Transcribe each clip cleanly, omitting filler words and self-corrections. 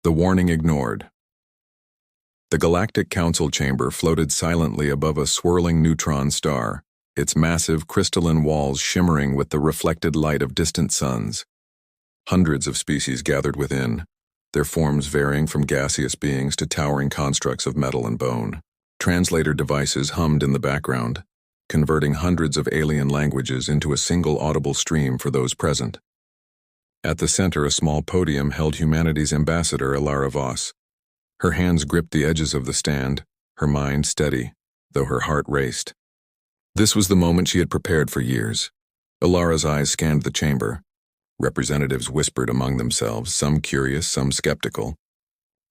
The warning ignored. The Galactic Council chamber floated silently above a swirling neutron star, its massive crystalline walls shimmering with the reflected light of distant suns. Hundreds of species gathered within, their forms varying from gaseous beings to towering constructs of metal and bone. Translator devices hummed in the background, converting hundreds of alien languages into a single audible stream for those present. At the center, a small podium held humanity's ambassador, Alara Voss. Her hands gripped the edges of the stand, her mind steady, though her heart raced. This was the moment she had prepared for years. Alara's eyes scanned the chamber. Representatives whispered among themselves, some curious, some skeptical.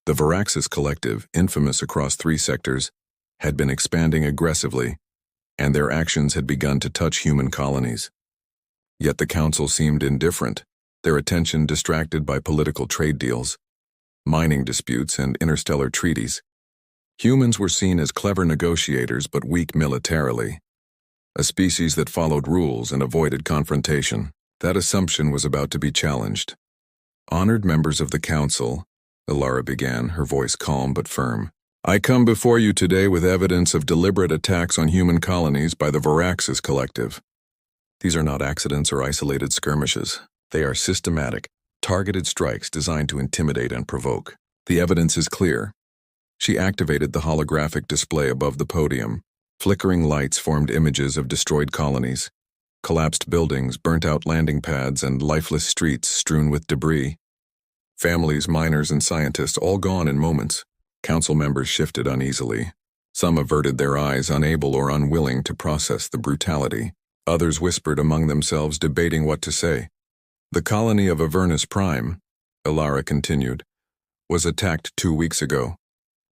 The Varaxis Collective, infamous across 3 sectors, had been expanding aggressively, and their actions had begun to touch human colonies. Yet the council seemed indifferent, their attention distracted by political trade deals, mining disputes, and interstellar treaties. Humans were seen as clever negotiators but weak militarily, a species that followed rules and avoided confrontation. That assumption was about to be challenged. Honored members of the council, Alara began, her voice calm but firm. I come before you today with evidence of deliberate attacks on human colonies by the Varaxis Collective. These are not accidents or isolated skirmishes. They are systematic, targeted strikes designed to intimidate and provoke. The evidence is clear. She activated the holographic display above the podium. Flickering lights formed images of destroyed colonies, collapsed buildings, burnt-out landing pads, and lifeless streets strewn with debris. Families, miners, and scientists all gone in moments. Council members shifted uneasily. Some averted their eyes, unable or unwilling to process the brutality. Others whispered among themselves, debating what to say. The colony of Avernus Prime, Alara continued, was attacked 2 weeks ago.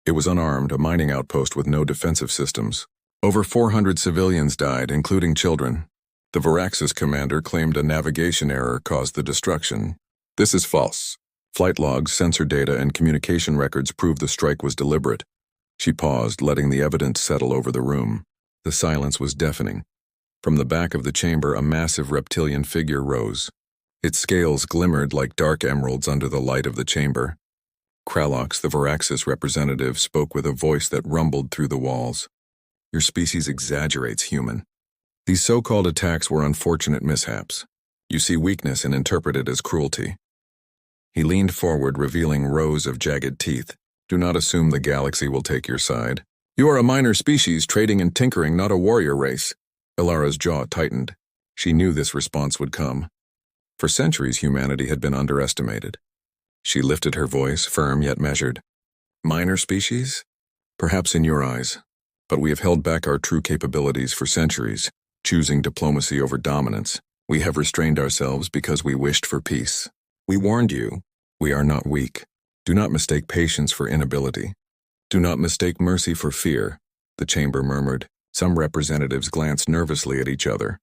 It was unarmed, a mining outpost with no defensive systems. Over 400 civilians died, including children. The Varaxis commander claimed a navigation error caused the destruction. This is false. Flight logs, sensor data, and communication records prove the strike was deliberate. She paused, letting the evidence settle over the room. The silence was deafening. From the back of the chamber, a massive reptilian figure rose. Its scales glimmered like dark emeralds under the light of the chamber. Kralox, the Varaxis representative, spoke with a voice that rumbled through the walls. Your species exaggerates, human. These so-called attacks were unfortunate mishaps. You see weakness and interpret it as cruelty. He leaned forward, revealing rows of jagged teeth. Do not assume the galaxy will take your side. You are a minor species trading and tinkering, not a warrior race. Alara's jaw tightened. She knew this response would come. For centuries, humanity had been underestimated. She lifted her voice, firm yet measured. Minor species? Perhaps in your eyes. But we have held back our true capabilities for centuries, choosing diplomacy over dominance. We have restrained ourselves because we wished for peace. We warned you. We are not weak. Do not mistake patience for inability. Do not mistake mercy for fear, the chamber murmured. Some representatives glanced nervously at each other,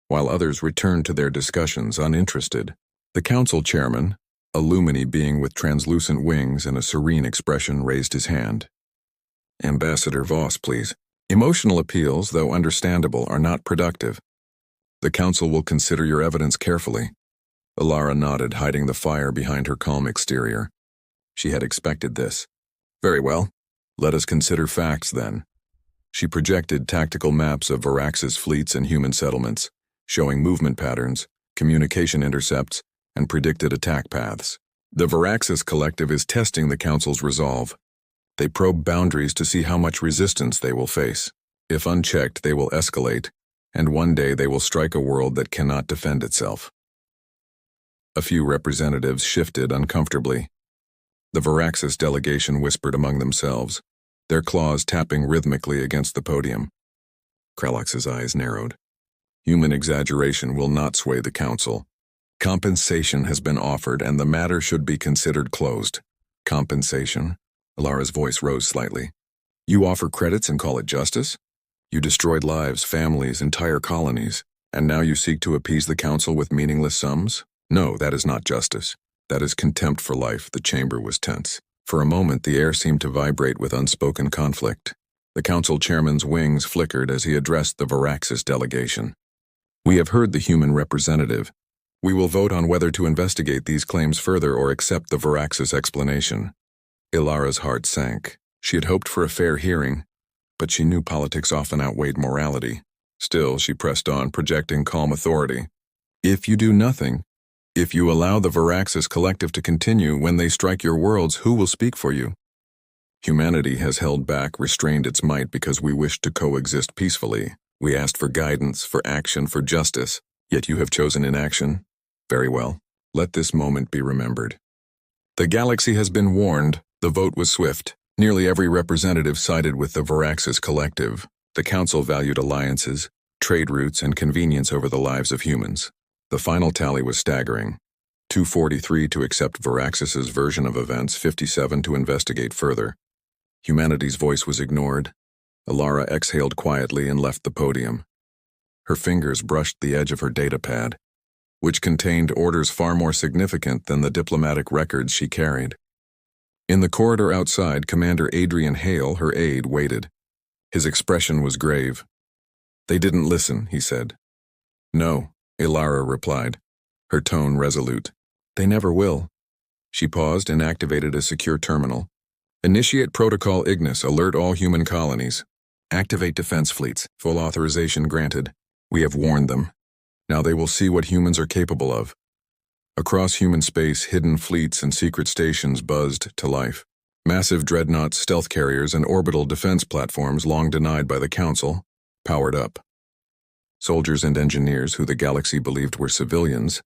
while others returned to their discussions uninterested. The council chairman, a lumini being with translucent wings and a serene expression, raised his hand. Ambassador Voss, please. Emotional appeals, though understandable, are not productive. The council will consider your evidence carefully. Alara nodded, hiding the fire behind her calm exterior. She had expected this. Very well. Let us consider facts, then. She projected tactical maps of Varaxis fleets and human settlements, showing movement patterns, communication intercepts, and predicted attack paths. The Varaxis Collective is testing the council's resolve. They probe boundaries to see how much resistance they will face. If unchecked, they will escalate, and one day they will strike a world that cannot defend itself. A few representatives shifted uncomfortably. The Varaxis delegation whispered among themselves, their claws tapping rhythmically against the podium. Kralox's eyes narrowed. Human exaggeration will not sway the council. Compensation has been offered, and the matter should be considered closed. Compensation? Alara's voice rose slightly. You offer credits and call it justice? You destroyed lives, families, entire colonies, and now you seek to appease the council with meaningless sums? No, that is not justice. That is contempt for life. The chamber was tense. For a moment, the air seemed to vibrate with unspoken conflict. The council chairman's wings flickered as he addressed the Varaxis delegation. We have heard the human representative. We will vote on whether to investigate these claims further or accept the Varaxis explanation. Ilara's heart sank. She had hoped for a fair hearing, but she knew politics often outweighed morality. Still, she pressed on, projecting calm authority. If you do nothing, if you allow the Varaxis Collective to continue when they strike your worlds, who will speak for you? Humanity has held back, restrained its might because we wished to coexist peacefully. We asked for guidance, for action, for justice, yet you have chosen inaction. Very well. Let this moment be remembered. The galaxy has been warned. The vote was swift. Nearly every representative sided with the Varaxis Collective. The council valued alliances, trade routes, and convenience over the lives of humans. The final tally was staggering. 243 to accept Varaxis's version of events, 57 to investigate further. Humanity's voice was ignored. Ilara exhaled quietly and left the podium. Her fingers brushed the edge of her datapad, which contained orders far more significant than the diplomatic records she carried. In the corridor outside, Commander Adrian Hale, her aide, waited. His expression was grave. "They didn't listen," he said. "No," Ilara replied, her tone resolute. "They never will." She paused and activated a secure terminal. "Initiate Protocol Ignis, alert all human colonies. Activate defense fleets, full authorization granted. We have warned them. Now they will see what humans are capable of." Across human space, hidden fleets and secret stations buzzed to life. Massive dreadnoughts, stealth carriers, and orbital defense platforms long denied by the Council powered up. Soldiers and engineers, who the galaxy believed were civilians,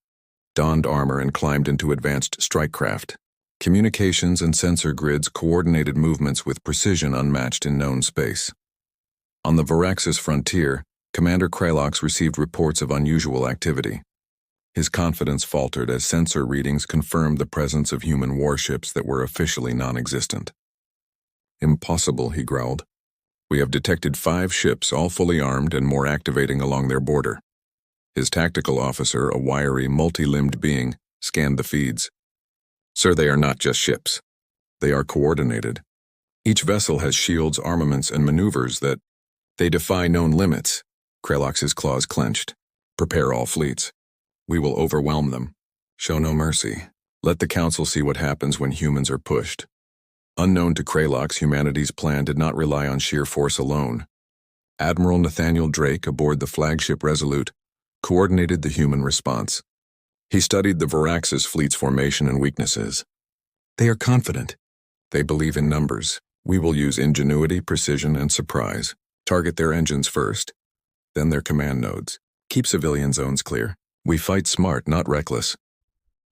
donned armor and climbed into advanced strike craft. Communications and sensor grids coordinated movements with precision unmatched in known space. On the Varaxis frontier, Commander Kralox received reports of unusual activity. His confidence faltered as sensor readings confirmed the presence of human warships that were officially non-existent. "Impossible," he growled. "We have detected 5 ships, all fully armed and more activating along their border." His tactical officer, a wiry, multi-limbed being, scanned the feeds. "Sir, they are not just ships. They are coordinated. Each vessel has shields, armaments, and maneuvers that they defy known limits." Kralox's claws clenched. "Prepare all fleets. We will overwhelm them. Show no mercy. Let the Council see what happens when humans are pushed." Unknown to Kralox, humanity's plan did not rely on sheer force alone. Admiral Nathaniel Drake, aboard the flagship Resolute, coordinated the human response. He studied the Varaxis fleet's formation and weaknesses. "They are confident. They believe in numbers. We will use ingenuity, precision, and surprise. Target their engines first, then their command nodes. Keep civilian zones clear. We fight smart, not reckless."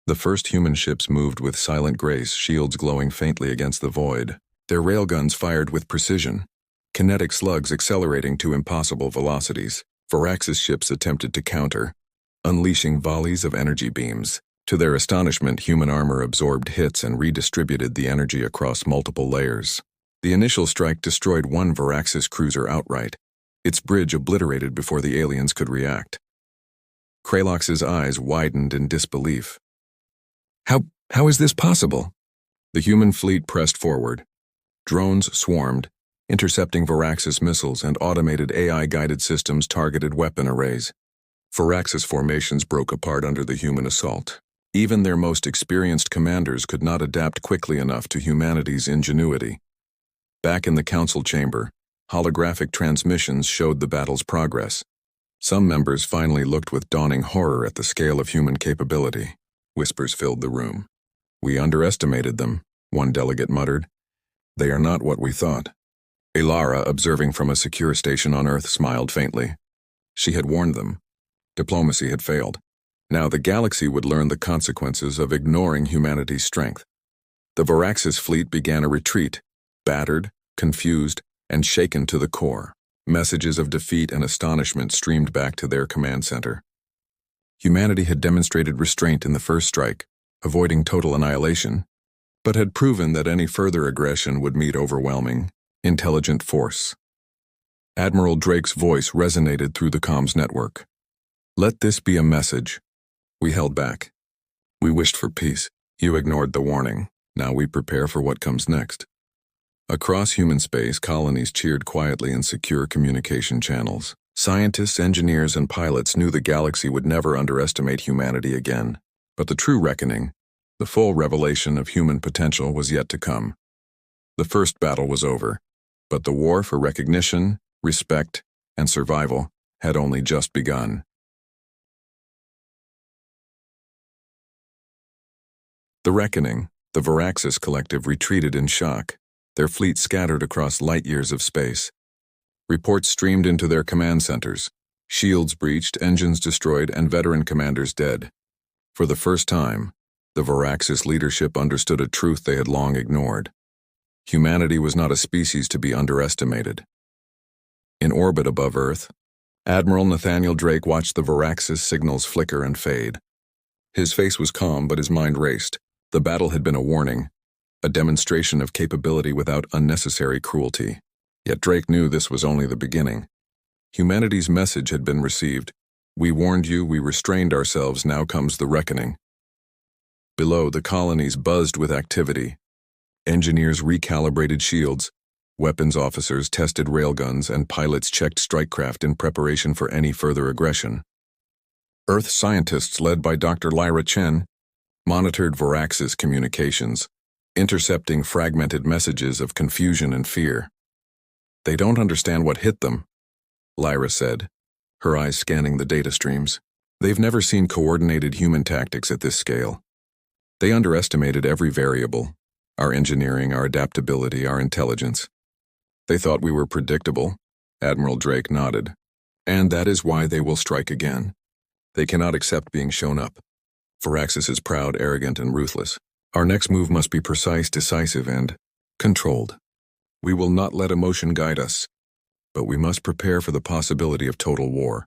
The first human ships moved with silent grace, shields glowing faintly against the void. Their railguns fired with precision, kinetic slugs accelerating to impossible velocities. Varaxis ships attempted to counter, unleashing volleys of energy beams. To their astonishment, human armor absorbed hits and redistributed the energy across multiple layers. The initial strike destroyed one Varaxis cruiser outright, its bridge obliterated before the aliens could react. Kralox's eyes widened in disbelief. How is this possible?" The human fleet pressed forward. Drones swarmed, intercepting Varaxis missiles, and automated AI-guided systems targeted weapon arrays. Varaxis formations broke apart under the human assault. Even their most experienced commanders could not adapt quickly enough to humanity's ingenuity. Back in the council chamber, holographic transmissions showed the battle's progress. Some members finally looked with dawning horror at the scale of human capability. Whispers filled the room. "We underestimated them," one delegate muttered. "They are not what we thought." Ilara, observing from a secure station on Earth, smiled faintly. She had warned them. Diplomacy had failed. Now the galaxy would learn the consequences of ignoring humanity's strength. The Varaxis fleet began a retreat, battered, confused, and shaken to the core. Messages of defeat and astonishment streamed back to their command center. Humanity had demonstrated restraint in the first strike, avoiding total annihilation, but had proven that any further aggression would meet overwhelming, intelligent force. Admiral Drake's voice resonated through the comms network. "Let this be a message. We held back. We wished for peace. You ignored the warning. Now we prepare for what comes next." Across human space, colonies cheered quietly in secure communication channels. Scientists, engineers, and pilots knew the galaxy would never underestimate humanity again. But the true reckoning, the full revelation of human potential, was yet to come. The first battle was over, but the war for recognition, respect, and survival had only just begun. The Reckoning, the Varaxis Collective retreated in shock, their fleet scattered across light-years of space. Reports streamed into their command centers, shields breached, engines destroyed, and veteran commanders dead. For the first time, the Varaxis leadership understood a truth they had long ignored. Humanity was not a species to be underestimated. In orbit above Earth, Admiral Nathaniel Drake watched the Varaxis signals flicker and fade. His face was calm, but his mind raced. The battle had been a warning, a demonstration of capability without unnecessary cruelty. Yet Drake knew this was only the beginning. Humanity's message had been received. We warned you, we restrained ourselves, now comes the reckoning. Below, the colonies buzzed with activity. Engineers recalibrated shields, weapons officers tested railguns, and pilots checked strikecraft in preparation for any further aggression. Earth scientists, led by Dr. Lyra Chen, monitored Varaxis communications, intercepting fragmented messages of confusion and fear. They don't understand what hit them, Lyra said, her eyes scanning the data streams. They've never seen coordinated human tactics at this scale. They underestimated every variable, our engineering, our adaptability, our intelligence. They thought we were predictable, Admiral Drake nodded. And that is why they will strike again. They cannot accept being shown up. Varaxis is proud, arrogant, and ruthless. Our next move must be precise, decisive, and controlled. We will not let emotion guide us, but we must prepare for the possibility of total war.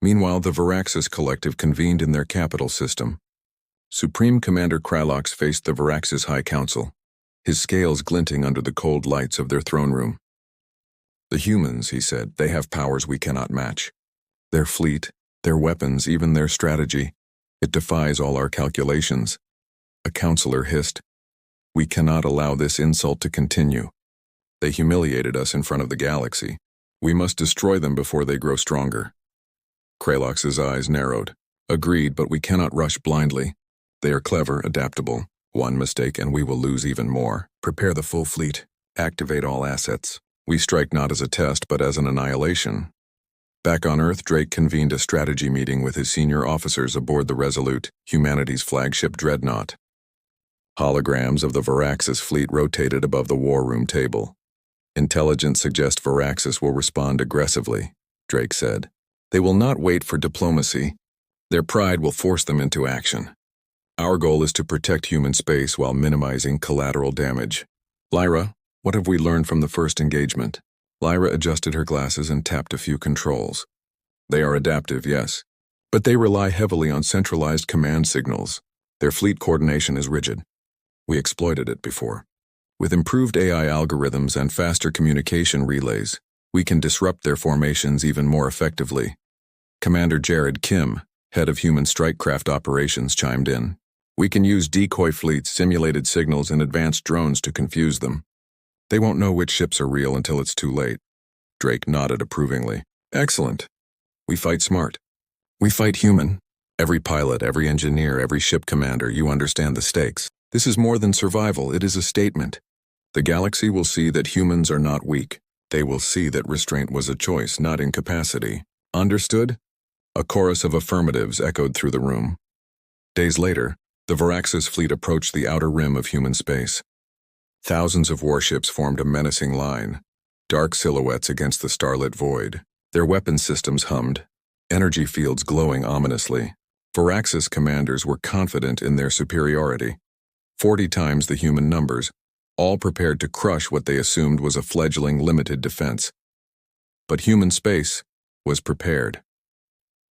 Meanwhile, the Varaxis Collective convened in their capital system. Supreme Commander Kralox faced the Varaxis High Council, his scales glinting under the cold lights of their throne room. The humans, he said, they have powers we cannot match. Their fleet, their weapons, even their strategy, it defies all our calculations. A counselor hissed, "We cannot allow this insult to continue. They humiliated us in front of the galaxy. We must destroy them before they grow stronger." Kralox's eyes narrowed. "Agreed, but we cannot rush blindly. They are clever, adaptable. One mistake and we will lose even more. Prepare the full fleet. Activate all assets. We strike not as a test, but as an annihilation." Back on Earth, Drake convened a strategy meeting with his senior officers aboard the Resolute, humanity's flagship dreadnought. Holograms of the Varaxis fleet rotated above the war room table. "Intelligence suggests Varaxis will respond aggressively," Drake said. "They will not wait for diplomacy. Their pride will force them into action. Our goal is to protect human space while minimizing collateral damage. Lyra, what have we learned from the first engagement?" Lyra adjusted her glasses and tapped a few controls. "They are adaptive, yes, but they rely heavily on centralized command signals. Their fleet coordination is rigid. We exploited it before. With improved AI algorithms and faster communication relays, we can disrupt their formations even more effectively." Commander Jared Kim, head of human strikecraft operations, chimed in. "We can use decoy fleets, simulated signals, and advanced drones to confuse them. They won't know which ships are real until it's too late." Drake nodded approvingly. "Excellent. We fight smart. We fight human. Every pilot, every engineer, every ship commander, you understand the stakes. This is more than survival, it is a statement. The galaxy will see that humans are not weak. They will see that restraint was a choice, not incapacity. Understood?" A chorus of affirmatives echoed through the room. Days later, the Varaxis fleet approached the outer rim of human space. Thousands of warships formed a menacing line, dark silhouettes against the starlit void. Their weapon systems hummed, energy fields glowing ominously. Varaxis commanders were confident in their superiority. 40 times the human numbers, all prepared to crush what they assumed was a fledgling limited defense. But human space was prepared.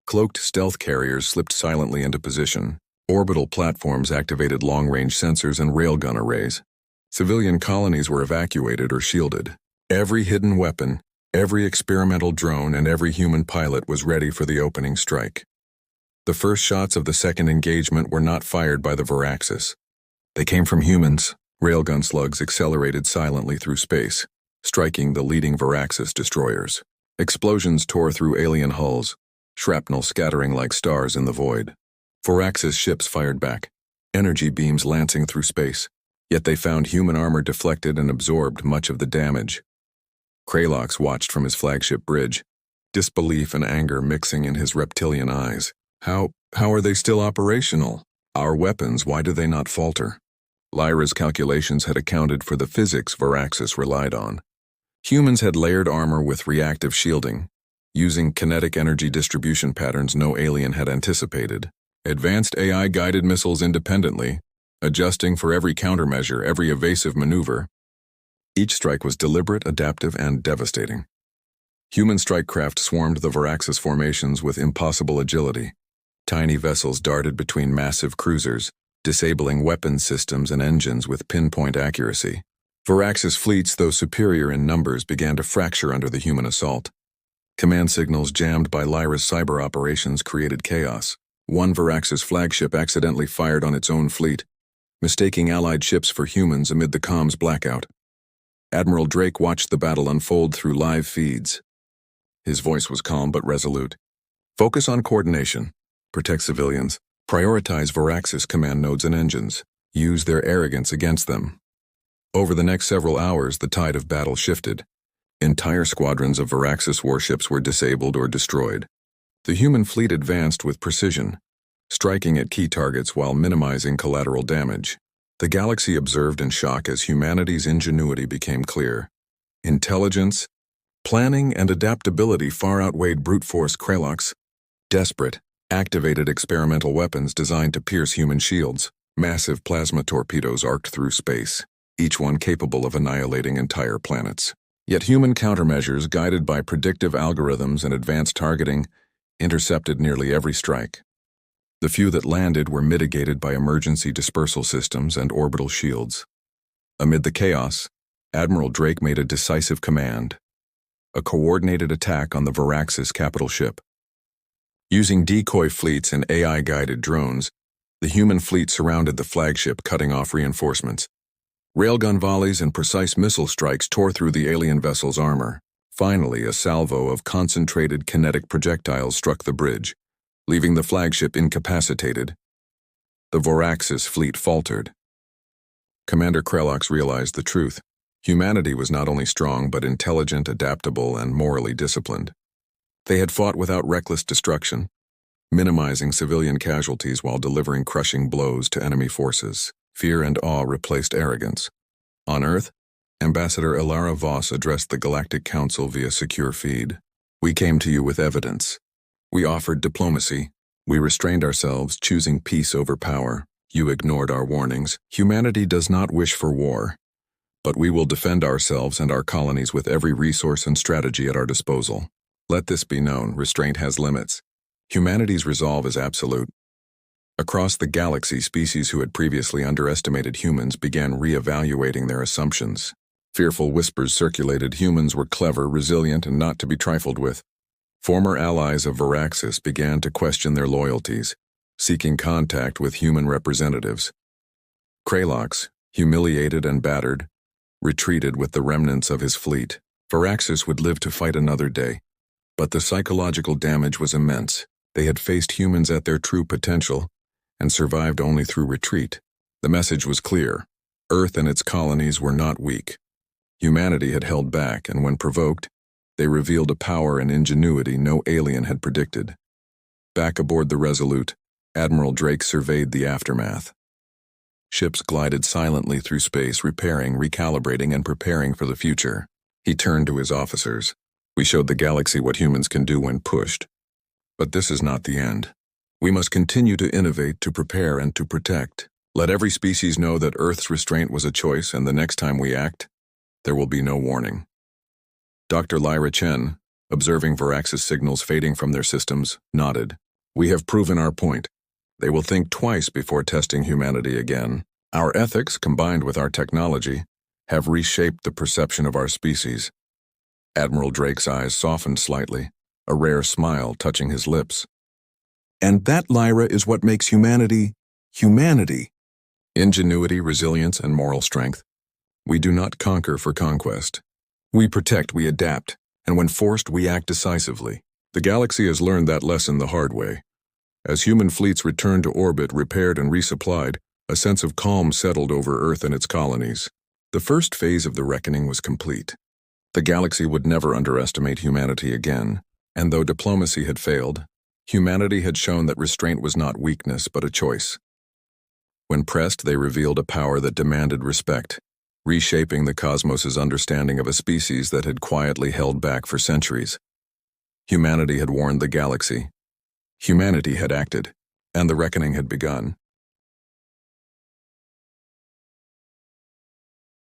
Cloaked stealth carriers slipped silently into position. Orbital platforms activated long-range sensors and railgun arrays. Civilian colonies were evacuated or shielded. Every hidden weapon, every experimental drone, and every human pilot was ready for the opening strike. The first shots of the second engagement were not fired by the Varaxis. They came from humans. Railgun slugs accelerated silently through space, striking the leading Varaxis destroyers. Explosions tore through alien hulls, shrapnel scattering like stars in the void. Varaxis ships fired back, energy beams lancing through space. Yet they found human armor deflected and absorbed much of the damage. Kralox watched from his flagship bridge, disbelief and anger mixing in his reptilian eyes. How are they still operational? Our weapons, why do they not falter? Lyra's calculations had accounted for the physics Varaxis relied on. Humans had layered armor with reactive shielding, using kinetic energy distribution patterns no alien had anticipated. Advanced AI guided missiles independently, adjusting for every countermeasure, every evasive maneuver. Each strike was deliberate, adaptive, and devastating. Human strike craft swarmed the Varaxis formations with impossible agility. Tiny vessels darted between massive cruisers, disabling weapons systems and engines with pinpoint accuracy. Varaxis fleets, though superior in numbers, began to fracture under the human assault. Command signals jammed by Lyra's cyber operations created chaos. One Varaxis flagship accidentally fired on its own fleet, mistaking allied ships for humans amid the comms blackout. Admiral Drake watched the battle unfold through live feeds. His voice was calm but resolute. Focus on coordination. Protect civilians. Prioritize Varaxis command nodes and engines. Use their arrogance against them. Over the next several hours, the tide of battle shifted. Entire squadrons of Varaxis warships were disabled or destroyed. The human fleet advanced with precision, striking at key targets while minimizing collateral damage. The galaxy observed in shock as humanity's ingenuity became clear. Intelligence, planning, and adaptability far outweighed brute force. Kralox, desperate, activated experimental weapons designed to pierce human shields. Massive plasma torpedoes arced through space, each one capable of annihilating entire planets. Yet human countermeasures, guided by predictive algorithms and advanced targeting, intercepted nearly every strike. The few that landed were mitigated by emergency dispersal systems and orbital shields. Amid the chaos, Admiral Drake made a decisive command: a coordinated attack on the Varaxis capital ship. Using decoy fleets and AI-guided drones, the human fleet surrounded the flagship, cutting off reinforcements. Railgun volleys and precise missile strikes tore through the alien vessel's armor. Finally, a salvo of concentrated kinetic projectiles struck the bridge, leaving the flagship incapacitated. The Varaxis fleet faltered. Commander Kralox realized the truth. Humanity was not only strong but intelligent, adaptable, and morally disciplined. They had fought without reckless destruction, minimizing civilian casualties while delivering crushing blows to enemy forces. Fear and awe replaced arrogance. On Earth, Ambassador Ilara Voss addressed the Galactic Council via secure feed. We came to you with evidence. We offered diplomacy. We restrained ourselves, choosing peace over power. You ignored our warnings. Humanity does not wish for war, but we will defend ourselves and our colonies with every resource and strategy at our disposal. Let this be known, restraint has limits. Humanity's resolve is absolute. Across the galaxy, species who had previously underestimated humans began re-evaluating their assumptions. Fearful whispers circulated: humans were clever, resilient, and not to be trifled with. Former allies of Varaxis began to question their loyalties, seeking contact with human representatives. Kralox, humiliated and battered, retreated with the remnants of his fleet. Varaxis would live to fight another day, but the psychological damage was immense. They had faced humans at their true potential and survived only through retreat. The message was clear: Earth and its colonies were not weak. Humanity had held back, and when provoked, they revealed a power and ingenuity no alien had predicted. Back aboard the Resolute, Admiral Drake surveyed the aftermath. Ships glided silently through space, repairing, recalibrating, and preparing for the future. He turned to his officers. We showed the galaxy what humans can do when pushed. But this is not the end. We must continue to innovate, to prepare, and to protect. Let every species know that Earth's restraint was a choice, and the next time we act, there will be no warning. Dr. Lyra Chen, observing Varaxis signals fading from their systems, nodded. We have proven our point. They will think twice before testing humanity again. Our ethics, combined with our technology, have reshaped the perception of our species. Admiral Drake's eyes softened slightly, a rare smile touching his lips. And that, Lyra, is what makes humanity, humanity. Ingenuity, resilience, and moral strength. We do not conquer for conquest. We protect, we adapt, and when forced, we act decisively. The galaxy has learned that lesson the hard way. As human fleets return to orbit, repaired and resupplied, A sense of calm settled over Earth and its colonies. The first phase of the reckoning was complete. The galaxy would never underestimate humanity again, and though diplomacy had failed, humanity had shown that restraint was not weakness but a choice. When pressed, they revealed a power that demanded respect, reshaping the cosmos's understanding of a species that had quietly held back for centuries. Humanity had warned the galaxy. Humanity had acted, and the reckoning had begun.